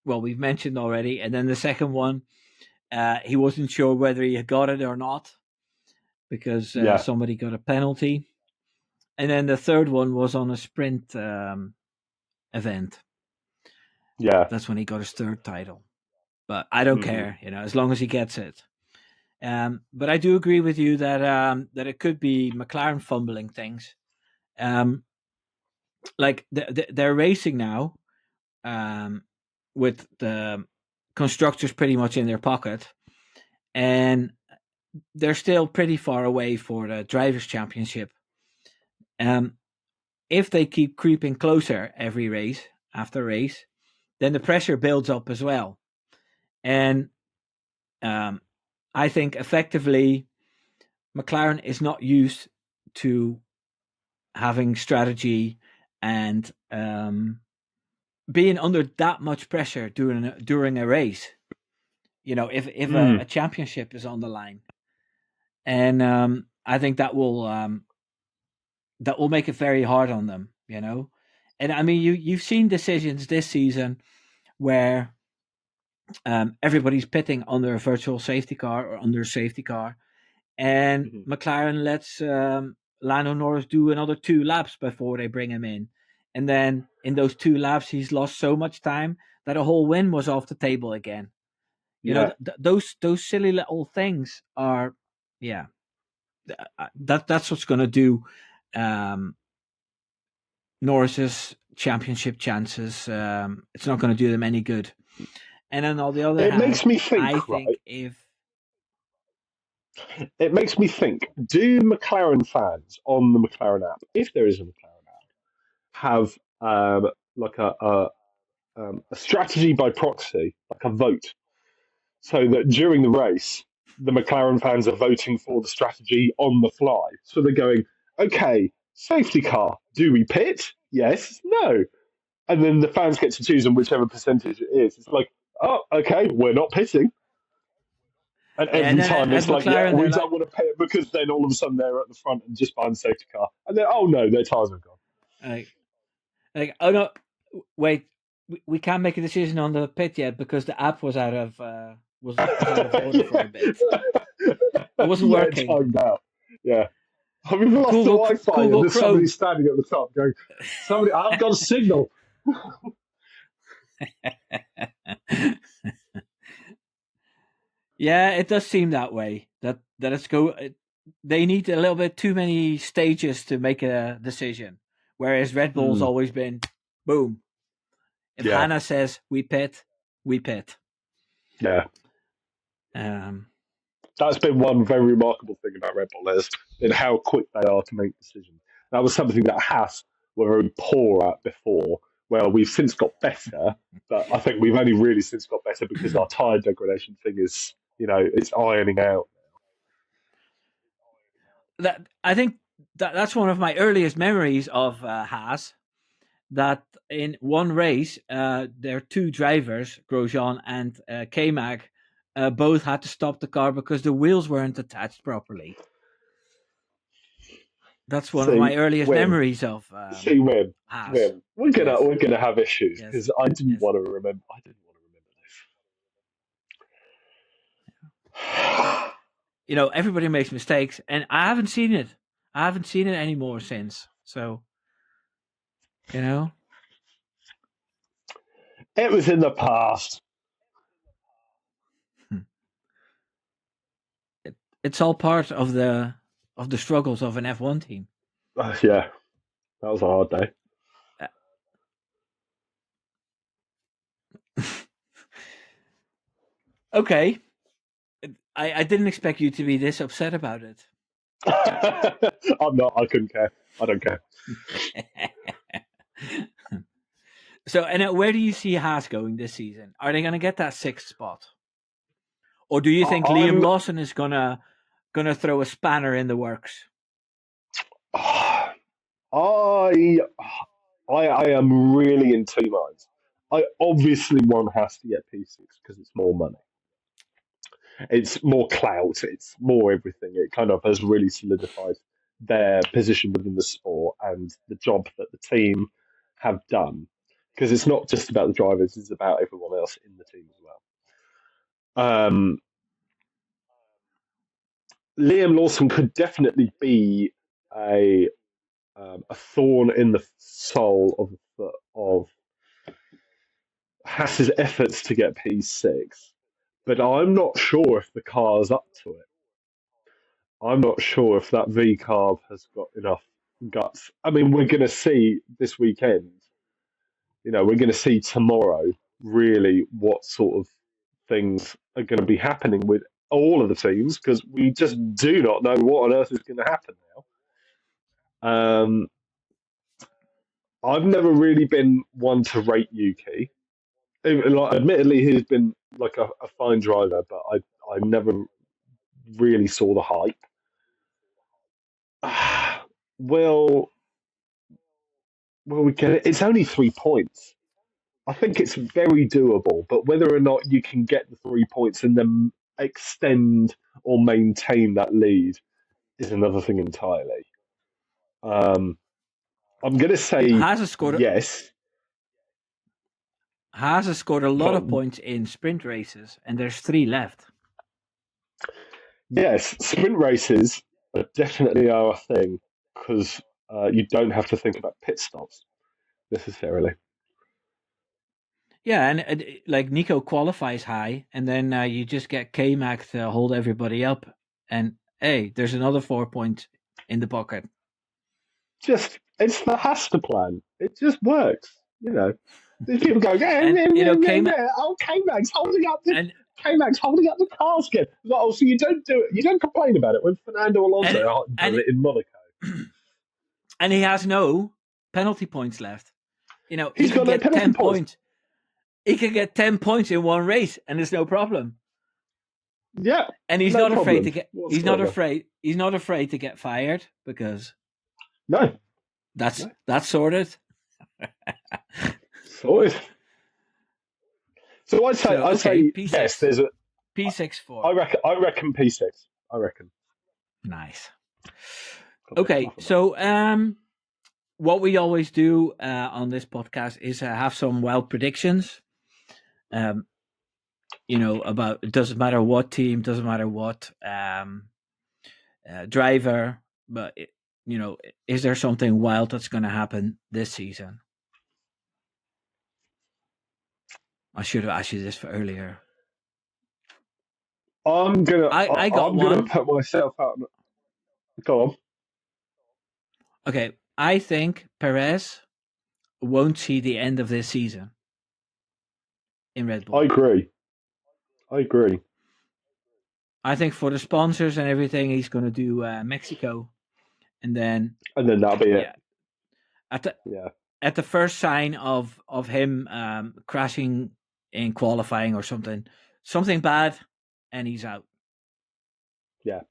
well, we've mentioned already, and then the second one, he wasn't sure whether he got it or not because Yeah, somebody got a penalty, and then the third one was on a sprint event. yeah. That's when he got his third title. But I don't Hmm. care, as long as he gets it. But I do agree with you that it could be McLaren fumbling things. Like they're racing now um, with the constructors pretty much in their pocket, and they're still pretty far away for the drivers' championship. Um, if they keep creeping closer every race after race, then the pressure builds up as well. And um, I think effectively McLaren is not used to having strategy and being under that much pressure during a race. If a Mm. championship is on the line, and I think that will make it very hard on them. And I mean you've seen decisions this season where everybody's pitting under a virtual safety car or under a safety car, and Mhm. McLaren lets Lando Norris do another 2 laps before they bring him in. And then in those 2 laps, he's lost so much time that a whole win was off the table again. Yeah. Those silly little things are, yeah, that's what's going to do um, Norris's championship chances. It's not going to do them any good. And then on the other It makes hand, me I think, think right? if It makes me think, do McLaren fans on the McLaren app, if there is a McLaren app, have like a strategy by proxy, like a vote, so that during the race, the McLaren fans are voting for the strategy on the fly. So they're going, okay, safety car, do we pit? Yes, no. And then the fans get to choose on whichever percentage it is. It's like, oh, okay, we're not pitting. And And every then time at it's like, yeah, McLaren, they're we like, don't want to pit because then all of a sudden they're at the front and just behind the safety car. And then, oh no, their tyres are gone. oh no, wait, we can't make a decision on the pit yet because the app was out of out of order for a bit. It wasn't Yeah, working. timed out. Yeah. We've lost the Wi-Fi and there's somebody standing at the top going, somebody, I've got a signal. Yeah, it does seem that way. That it's they need a little bit too many stages to make a decision. Whereas Red Bull's always been, boom. If Hannah says we pit, we pit. Yeah. That's been one very remarkable thing about Red Bull is in how quick they are to make decisions. That was something that Haas were very poor at before. Well, we've since got better, but I think we've only really since got better because our tyre degradation thing is, it's ironing out. I think that's one of my earliest memories of Haas. That in one race, their two drivers, Grosjean and K-Mag, both had to stop the car because the wheels weren't attached properly. That's one of my earliest memories of Haas. Wim. We're gonna have issues because I didn't want to remember. This. Everybody makes mistakes, and I haven't seen it. I haven't seen it anymore since. So, it was in the past. It's all part of the struggles of an F1 team. Yeah, that was a hard day. Okay. I didn't expect you to be this upset about it. I'm not. I couldn't care. I don't care. So, and where do you see Haas going this season? Are they going to get that sixth spot? Or do you think Liam Lawson is gonna throw a spanner in the works? I am really in two minds. I obviously want Haas to get P6 because it's more money. It's more clout. It's more everything. It kind of has really solidified their position within the sport and the job that the team have done. Because it's not just about the drivers; it's about everyone else in the team as well. Liam Lawson could definitely be a thorn in the soul of Haas's efforts to get P6, but I'm not sure if the car's up to it. I'm not sure if that V carb has got enough guts. I mean, we're going to see this weekend. We're going to see tomorrow really what sort of things are going to be happening with all of the teams because we just do not know what on earth is going to happen now. I've never really been one to rate Yuki. Admittedly, he's been like a fine driver, but I never really saw the hype. Will we get it? It's only 3 points. I think it's very doable, but whether or not you can get the 3 points and then extend or maintain that lead is another thing entirely. I'm going to say yes. Haas has scored a lot of points in sprint races, and there's 3 left. Yes, sprint races are definitely our thing because you don't have to think about pit stops necessarily. Yeah, and like Nico qualifies high, and then you just get K-Mac to hold everybody up, and hey, there's another 4 points in the pocket. It's the Hasta plan. It just works, These people go, K-Mac's holding up the casket. So you don't do it. You don't complain about it when Fernando Alonso does it in Monaco. And he has no penalty points left. He's got no penalty 10 points. He can get 10 points in one race, and there's no problem. Yeah, And he's no not afraid problem to get. whatsoever. He's not afraid to get fired because No, that's no, sorted. sorted. So So I'd okay, say yes. P6, There's a. P64. I reckon P6. I reckon. Nice. Got a bit of Okay, fluff about so what we always do on this podcast is have some wild predictions. About it doesn't matter what team, doesn't matter what driver, but is there something wild that's going to happen this season? I should have asked you this for earlier. I'm I got gonna one. put myself out. Go on. Okay, I think Perez won't see the end of this season in Red I Bull. agree. I agree. I think for the sponsors and everything, he's going to do Mexico, and then And then that'll be it. yeah, at the Yeah. at the first sign of him crashing in qualifying or something bad, and he's out. Yeah.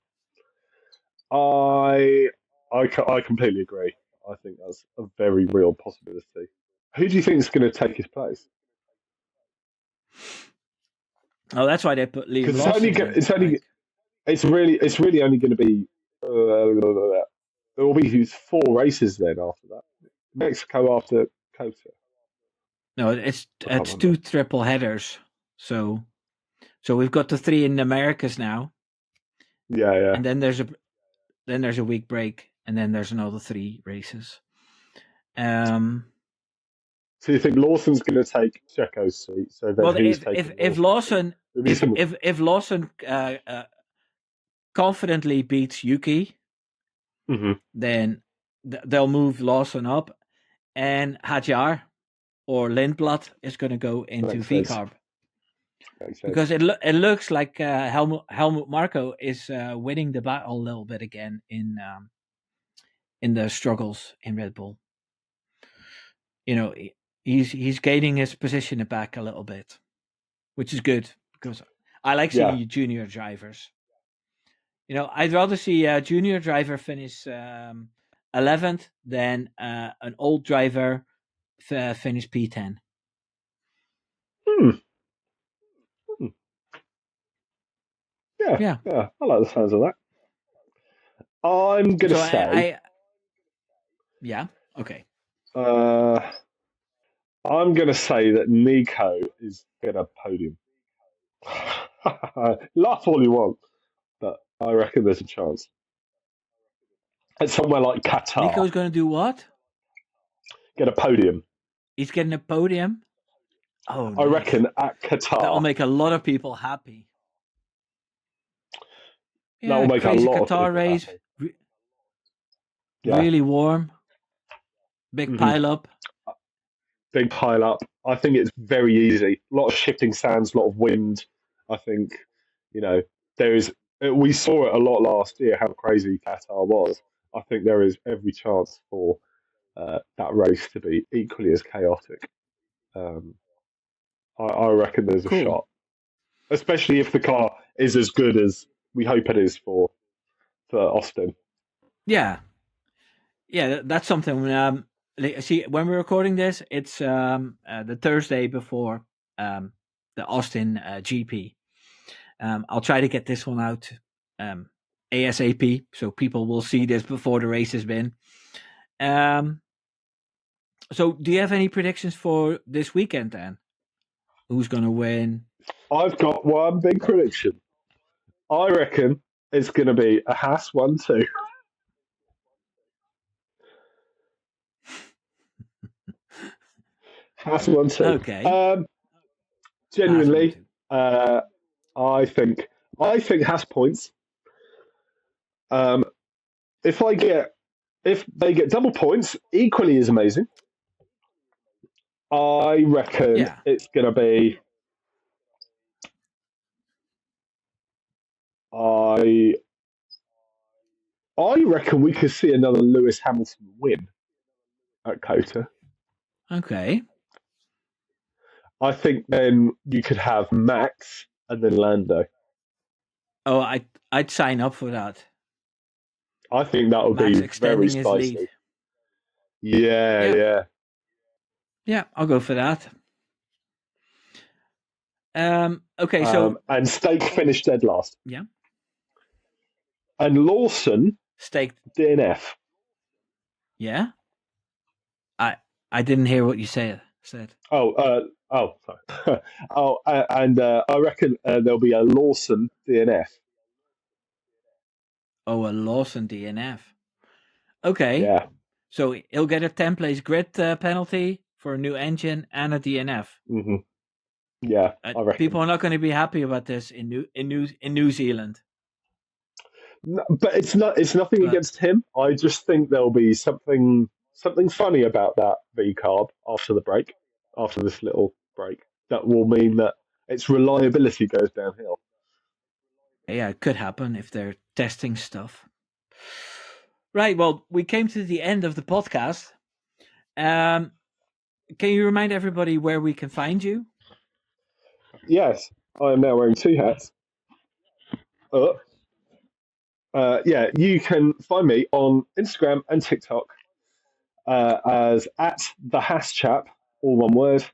I completely agree. I think that's a very real possibility. Who do you think is going to take his place? Oh, that's why they put Liam Because Lawson in. it's really only going to be there will be 4 races then after that. Mexico after Kota. No, I can't it's remember. 2 triple headers. So we've got the 3 in the Americas now, Yeah, yeah. and then there's a week break, and then there's another 3 races. So you think Lawson's going to take Checo's seat? So then Well, who's taking if Lawson's seat? Lawson It'll be some, if Lawson confidently beats Yuki, Mhm. then they'll move Lawson up, and Hadjar or Lindblad is going to go into Makes sense. VCARB Makes sense. because it looks like Helmut Marko is winning the battle a little bit again in the struggles in Red Bull. He's gaining his position back a little bit, which is good because I like seeing junior drivers. I'd rather see a junior driver finish 11th than an old driver finish P10. Hmm. Yeah, Yeah. yeah. I like the sounds of that. I'm going to So say. yeah. Okay. I'm going to say that Nico is going to podium. Laugh all you want, but I reckon there's a chance. At somewhere like Qatar, Nico's going to do what? get a podium. He's getting a podium. Oh, I nice. reckon at That'll Qatar, make a lot of people happy. that Yeah, will make a crazy lot of Qatar people race. happy. Yeah. Really warm. Big Mhm. pile up. Big pile up. I think it's very easy. A lot of shifting sands, a lot of wind. I think, there is. We saw it a lot last year how crazy Qatar was. I think there is every chance for that race to be equally as chaotic. Um, I reckon there's a Cool. shot, especially if the car is as good as we hope it is for Austin. Yeah. Yeah, that's something. See, when we're recording this, it's the Thursday before the Austin GP. I'll try to get this one out ASAP, so people will see this before the race has been. So, do you have any predictions for this weekend then? Who's going to win? I've got one big prediction. I reckon it's going to be a Haas 1-2. Haas 1-2. Okay. Genuinely, I think Haas points. Um, if they get double points, equally as amazing. I reckon it's going to be. I reckon we could see another Lewis Hamilton win at Kota. Okay. I think then you could have Max and then Lando. Oh, I'd sign up for that. I think that would Max be very extending his spicy. lead. Yeah. Yeah, I'll go for that. Okay, so And Stake finished dead last. yeah, And Lawson staked. DNF. Yeah, I didn't hear what you said. Sorry. And I reckon there'll be a Lawson DNF. Oh, a Lawson DNF. Okay, Yeah. so he'll get a 10-place grid penalty for a new engine and a DNF. hmm Yeah, I reckon. People are not going to be happy about this in New Zealand. No, but it's nothing against him. I just think there'll be something funny about that V carb after this little break, that will mean that its reliability goes downhill. Yeah, it could happen if they're testing stuff. Right. Well, we came to the end of the podcast. Can you remind everybody where we can find you? Yes, I am now wearing two hats. Yeah, you can find me on Instagram and TikTok as at the Haas Chap, all one word.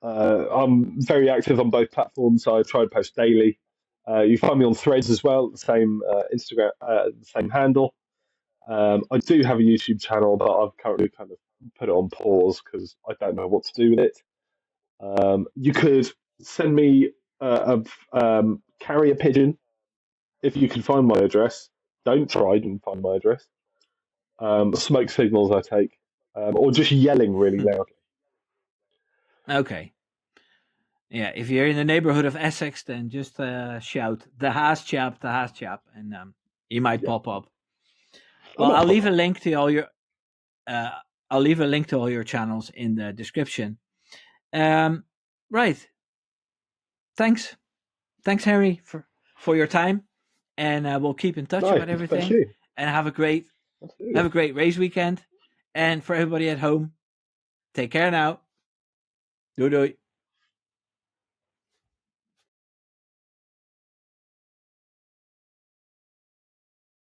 I'm very active on both platforms. I try to post daily. You find me on Threads as well, the same Instagram, the same handle. I do have a YouTube channel, but I've currently kind of put it on pause because I don't know what to do with it. You could send me a carrier pigeon if you can find my address. Don't try and find my address. Smoke signals I take, or just yelling really loudly. Okay. Yeah, if you're in the neighborhood of Essex, then just shout the Haas Chap, and he might pop up. Well, I'll leave a link to all your channels in the description. Right. Thanks, Harry, for your time, and we'll keep in touch about everything. Thank you. And have a great race weekend. And for everybody at home, take care now. Doei doei.